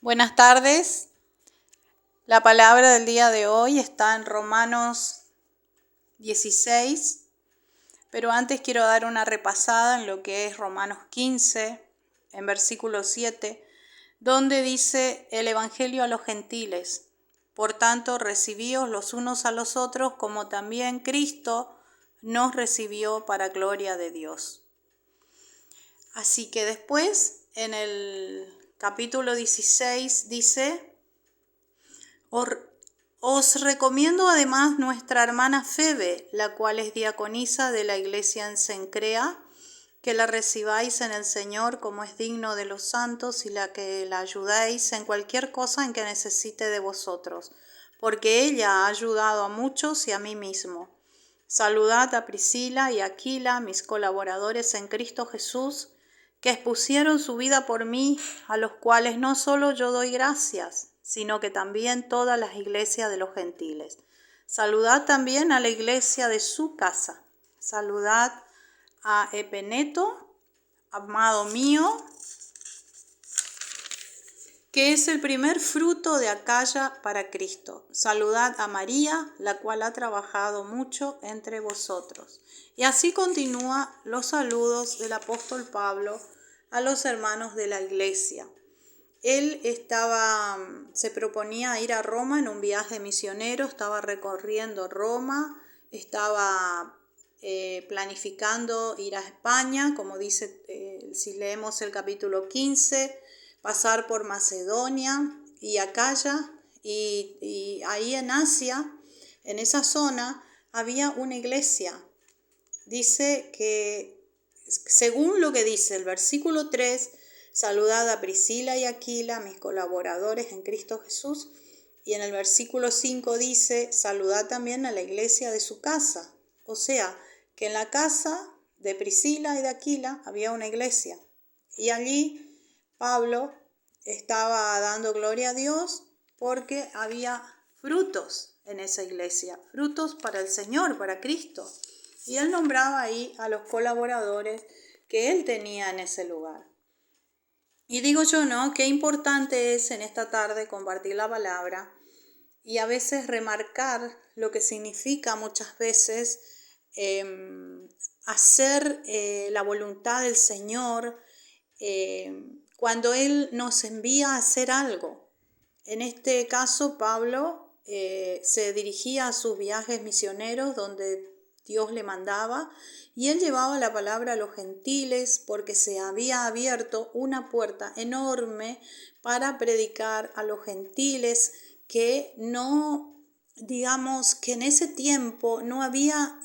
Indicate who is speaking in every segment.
Speaker 1: Buenas tardes. La palabra del día de hoy está en Romanos 16, pero antes quiero dar una repasada en lo que es Romanos 15, en versículo 7, donde dice el Evangelio a los gentiles. Por tanto, recibíos los unos a los otros, como también Cristo nos recibió para gloria de Dios. Así que después, en el capítulo 16, dice: Os recomiendo además nuestra hermana Febe, la cual es diaconisa de la iglesia en Cencrea, que la recibáis en el Señor como es digno de los santos y que la ayudéis en cualquier cosa en que necesite de vosotros, porque ella ha ayudado a muchos y a mí mismo. Saludad a Priscila y Aquila, mis colaboradores en Cristo Jesús, que expusieron su vida por mí, a los cuales no solo yo doy gracias, sino que también todas las iglesias de los gentiles. Saludad también a la iglesia de su casa. Saludad a Epeneto, amado mío, que es el primer fruto de Acaya para Cristo. Saludad a María, la cual ha trabajado mucho entre vosotros. Y así continúa los saludos del apóstol Pablo a los hermanos de la iglesia. Él se proponía ir a Roma en un viaje misionero, estaba recorriendo Roma, estaba planificando ir a España, como dice, si leemos el capítulo 15, pasar por Macedonia y Acaya, y ahí en Asia, en esa zona, había una iglesia. Dice que, según lo que dice el versículo 3, saludad a Priscila y Aquila, mis colaboradores en Cristo Jesús. Y en el versículo 5 dice, saludad también a la iglesia de su casa. O sea, que en la casa de Priscila y de Aquila había una iglesia. Y allí Pablo estaba dando gloria a Dios porque había frutos en esa iglesia, frutos para el Señor, para Cristo. Y él nombraba ahí a los colaboradores que él tenía en ese lugar. Y digo yo, ¿no? Qué importante es en esta tarde compartir la palabra y a veces remarcar lo que significa muchas veces hacer la voluntad del Señor cuando Él nos envía a hacer algo. En este caso, Pablo se dirigía a sus viajes misioneros donde Dios le mandaba, y él llevaba la palabra a los gentiles porque se había abierto una puerta enorme para predicar a los gentiles que no, digamos, que en ese tiempo no había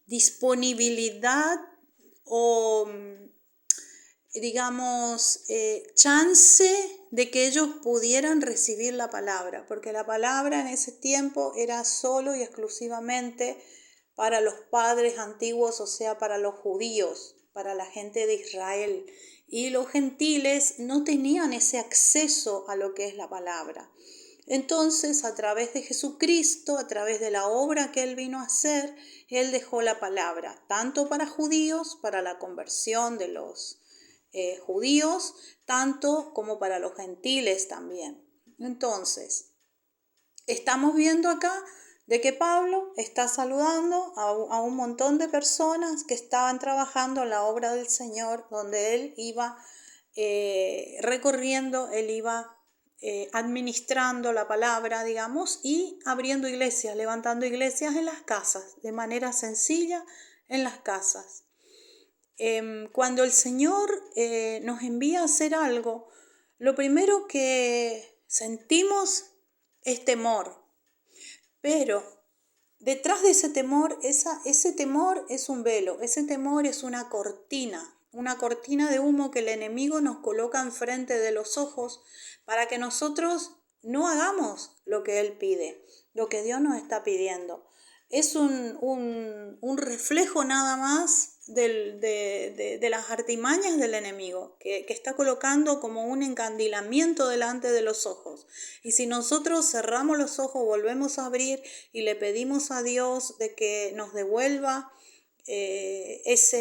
Speaker 1: disponibilidad o digamos, chance de que ellos pudieran recibir la palabra, porque la palabra en ese tiempo era solo y exclusivamente para los padres antiguos, o sea, para los judíos, para la gente de Israel. Y los gentiles no tenían ese acceso a lo que es la palabra. Entonces, a través de Jesucristo, a través de la obra que Él vino a hacer, Él dejó la palabra, tanto para judíos, para la conversión de los judíos, tanto como para los gentiles también. Entonces, estamos viendo acá de que Pablo está saludando a un montón de personas que estaban trabajando en la obra del Señor, donde él iba recorriendo, él iba administrando la palabra, digamos, y abriendo iglesias, levantando iglesias en las casas, de manera sencilla en las casas. Cuando el Señor nos envía a hacer algo, lo primero que sentimos es temor. Pero detrás de ese temor, ese temor es un velo, ese temor es una cortina de humo que el enemigo nos coloca enfrente de los ojos para que nosotros no hagamos lo que Él pide, lo que Dios nos está pidiendo. Es un reflejo nada más de las artimañas del enemigo, que está colocando como un encandilamiento delante de los ojos. Y si nosotros cerramos los ojos, volvemos a abrir y le pedimos a Dios de que nos devuelva esa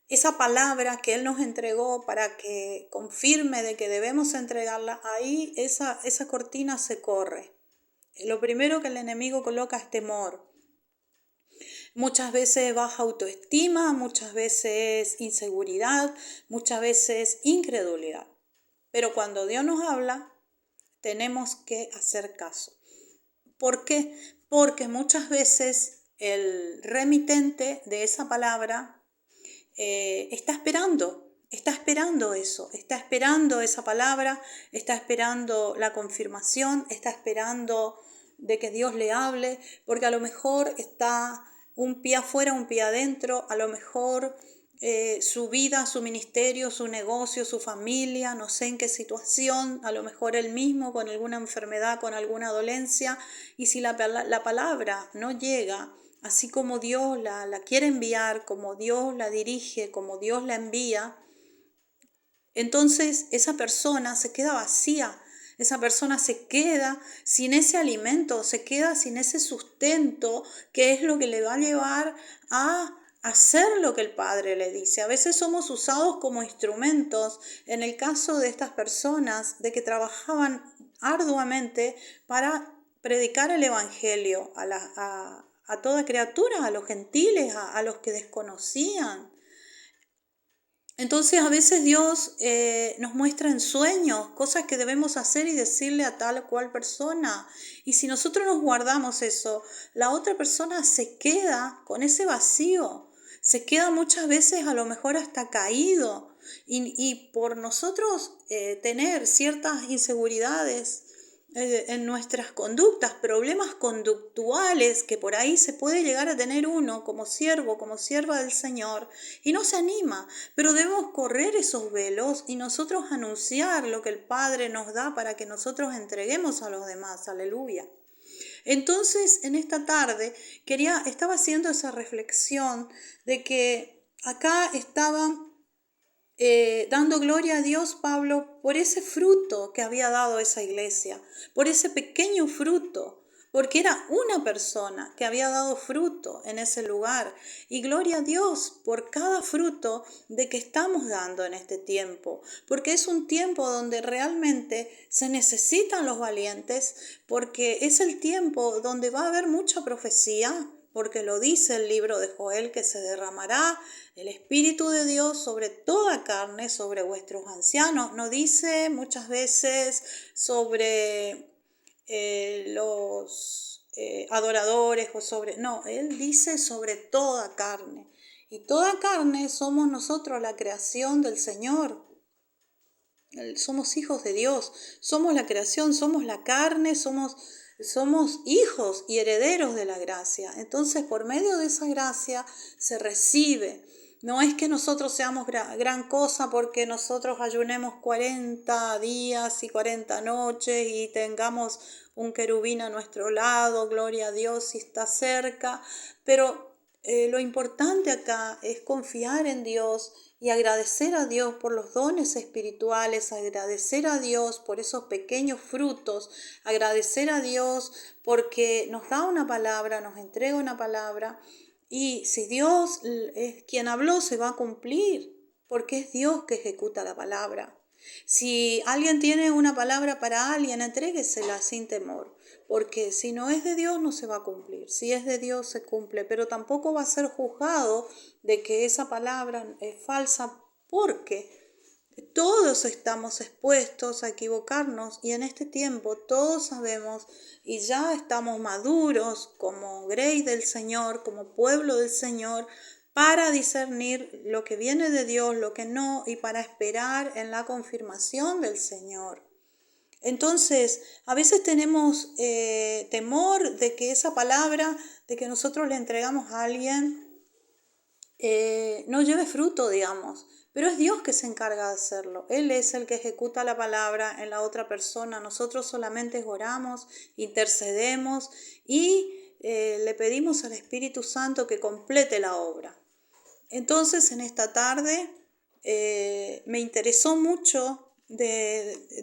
Speaker 1: esa palabra que Él nos entregó para que confirme de que debemos entregarla, ahí esa cortina se corre. Lo primero que el enemigo coloca es temor. Muchas veces baja autoestima, muchas veces inseguridad, muchas veces incredulidad. Pero cuando Dios nos habla, tenemos que hacer caso. ¿Por qué? Porque muchas veces el remitente de esa palabra está esperando eso, está esperando esa palabra, está esperando la confirmación, está esperando de que Dios le hable, porque a lo mejor está un pie afuera, un pie adentro, a lo mejor su vida, su ministerio, su negocio, su familia, no sé en qué situación, a lo mejor él mismo con alguna enfermedad, con alguna dolencia, y si la palabra no llega así como Dios la quiere enviar, como Dios la dirige, como Dios la envía, entonces esa persona se queda vacía, esa persona se queda sin ese alimento, se queda sin ese sustento que es lo que le va a llevar a hacer lo que el Padre le dice. A veces somos usados como instrumentos, en el caso de estas personas, de que trabajaban arduamente para predicar el Evangelio a toda criatura, a los gentiles, a los que desconocían. Entonces a veces Dios nos muestra en sueños cosas que debemos hacer y decirle a tal o cual persona. Y si nosotros nos guardamos eso, la otra persona se queda con ese vacío, se queda muchas veces a lo mejor hasta caído. Y por nosotros tener ciertas inseguridades en nuestras conductas, problemas conductuales que por ahí se puede llegar a tener uno como siervo, como sierva del Señor, y no se anima, pero debemos correr esos velos y nosotros anunciar lo que el Padre nos da para que nosotros entreguemos a los demás, aleluya. Entonces, en esta tarde estaba haciendo esa reflexión de que acá estaba dando gloria a Dios, Pablo, por ese fruto que había dado esa iglesia, por ese pequeño fruto, porque era una persona que había dado fruto en ese lugar. Y gloria a Dios por cada fruto de que estamos dando en este tiempo, porque es un tiempo donde realmente se necesitan los valientes, porque es el tiempo donde va a haber mucha profecía, porque lo dice el libro de Joel, que se derramará el Espíritu de Dios sobre toda carne, sobre vuestros ancianos. No dice muchas veces sobre los adoradores o sobre... No, Él dice sobre toda carne. Y toda carne somos nosotros, la creación del Señor. Somos hijos de Dios, somos la creación, somos la carne, somos hijos y herederos de la gracia. Entonces, por medio de esa gracia se recibe. No es que nosotros seamos gran cosa porque nosotros ayunemos 40 días y 40 noches y tengamos un querubín a nuestro lado, gloria a Dios si está cerca, pero lo importante acá es confiar en Dios y agradecer a Dios por los dones espirituales, agradecer a Dios por esos pequeños frutos, agradecer a Dios porque nos da una palabra, nos entrega una palabra, y si Dios es quien habló, se va a cumplir, porque es Dios que ejecuta la palabra. Si alguien tiene una palabra para alguien, entréguesela sin temor, porque si no es de Dios no se va a cumplir, si es de Dios se cumple, pero tampoco va a ser juzgado de que esa palabra es falsa, porque todos estamos expuestos a equivocarnos y en este tiempo todos sabemos y ya estamos maduros como grey del Señor, como pueblo del Señor, para discernir lo que viene de Dios, lo que no, y para esperar en la confirmación del Señor. Entonces, a veces tenemos temor de que esa palabra, de que nosotros le entregamos a alguien, no lleve fruto, digamos. Pero es Dios que se encarga de hacerlo. Él es el que ejecuta la palabra en la otra persona. Nosotros solamente oramos, intercedemos y le pedimos al Espíritu Santo que complete la obra. Entonces, en esta tarde me interesó mucho del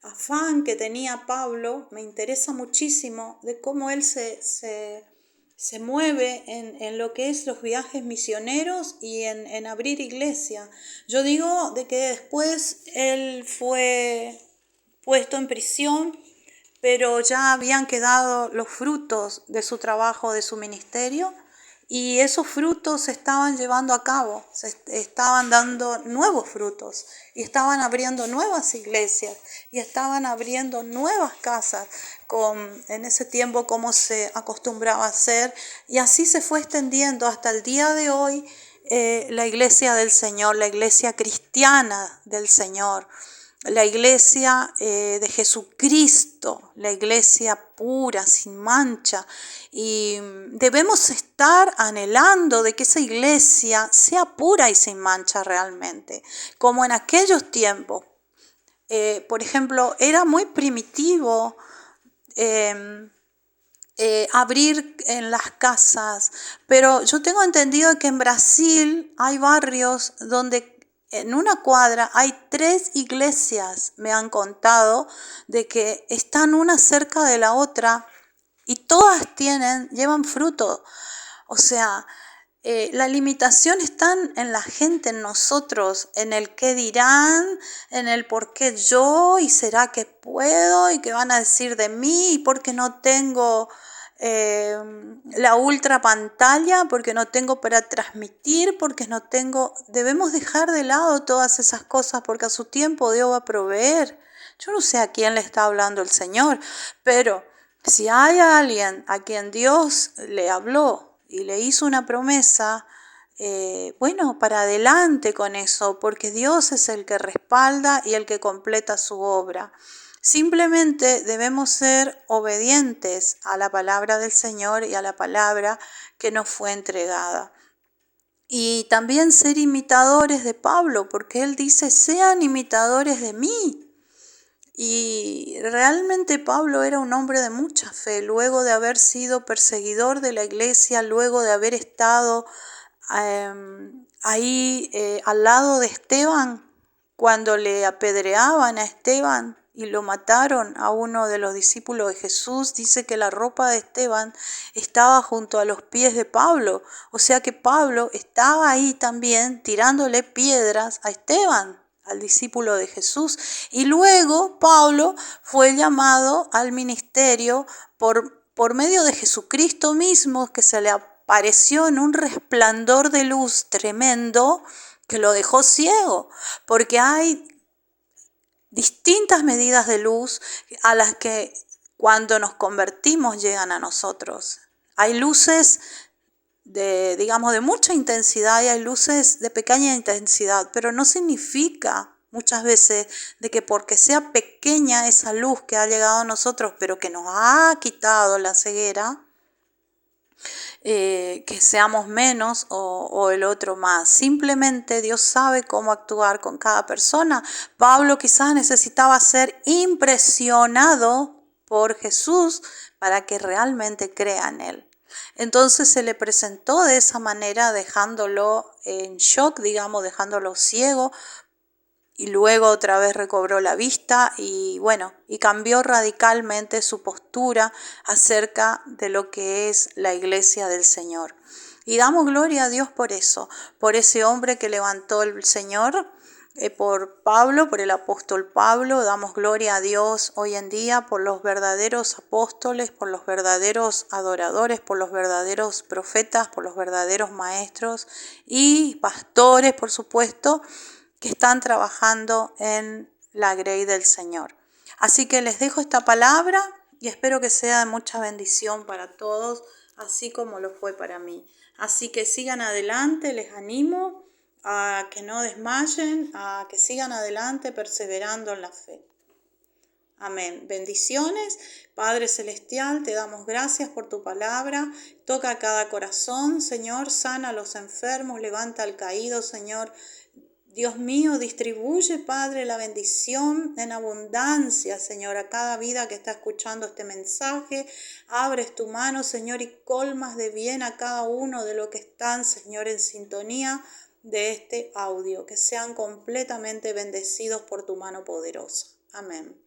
Speaker 1: afán que tenía Pablo. Me interesa muchísimo de cómo él se se mueve en lo que es los viajes misioneros y en abrir iglesia. Yo digo de que después él fue puesto en prisión, pero ya habían quedado los frutos de su trabajo, de su ministerio, y esos frutos se estaban llevando a cabo, se estaban dando nuevos frutos, y estaban abriendo nuevas iglesias, y estaban abriendo nuevas casas, en ese tiempo como se acostumbraba a hacer, y así se fue extendiendo hasta el día de hoy, la iglesia del Señor, la iglesia cristiana del Señor, la iglesia de Jesucristo, la iglesia pura, sin mancha. Y debemos estar anhelando de que esa iglesia sea pura y sin mancha realmente, como en aquellos tiempos. Por ejemplo, era muy primitivo abrir en las casas, pero yo tengo entendido que en Brasil hay barrios donde en una cuadra hay 3 iglesias, me han contado, de que están una cerca de la otra y todas llevan fruto. O sea, la limitación está en la gente, en nosotros, en el qué dirán, en el por qué yo, y será que puedo, y qué van a decir de mí, y por qué no tengo la ultra pantalla, porque no tengo para transmitir, porque no tengo. Debemos dejar de lado todas esas cosas, porque a su tiempo Dios va a proveer. Yo no sé a quién le está hablando el Señor, pero si hay alguien a quien Dios le habló y le hizo una promesa, bueno, para adelante con eso, porque Dios es el que respalda y el que completa su obra. Simplemente debemos ser obedientes a la palabra del Señor y a la palabra que nos fue entregada. Y también ser imitadores de Pablo, porque él dice, sean imitadores de mí. Y realmente Pablo era un hombre de mucha fe, luego de haber sido perseguidor de la iglesia, luego de haber estado ahí al lado de Esteban, cuando le apedreaban a Esteban y lo mataron a uno de los discípulos de Jesús, dice que la ropa de Esteban estaba junto a los pies de Pablo, o sea que Pablo estaba ahí también tirándole piedras a Esteban, al discípulo de Jesús. Y luego Pablo fue llamado al ministerio por medio de Jesucristo mismo, que se le apareció en un resplandor de luz tremendo que lo dejó ciego, porque hay distintas medidas de luz a las que cuando nos convertimos llegan a nosotros. Hay luces de mucha intensidad y hay luces de pequeña intensidad, pero no significa muchas veces de que porque sea pequeña esa luz que ha llegado a nosotros, pero que nos ha quitado la ceguera, que seamos menos o el otro más. Simplemente Dios sabe cómo actuar con cada persona. Pablo quizás necesitaba ser impresionado por Jesús para que realmente crea en él. Entonces se le presentó de esa manera, dejándolo en shock, dejándolo ciego, y luego otra vez recobró la vista y cambió radicalmente su postura acerca de lo que es la iglesia del Señor. Y damos gloria a Dios por eso, por ese hombre que levantó el Señor, por Pablo, por el apóstol Pablo. Damos gloria a Dios hoy en día por los verdaderos apóstoles, por los verdaderos adoradores, por los verdaderos profetas, por los verdaderos maestros y pastores, por supuesto, que están trabajando en la grey del Señor. Así que les dejo esta palabra y espero que sea de mucha bendición para todos, así como lo fue para mí. Así que sigan adelante, les animo a que no desmayen, a que sigan adelante perseverando en la fe. Amén. Bendiciones. Padre Celestial, te damos gracias por tu palabra. Toca cada corazón, Señor, sana a los enfermos, levanta al caído, Señor. Dios mío, distribuye, Padre, la bendición en abundancia, Señor, a cada vida que está escuchando este mensaje. Abres tu mano, Señor, y colmas de bien a cada uno de los que están, Señor, en sintonía de este audio. Que sean completamente bendecidos por tu mano poderosa. Amén.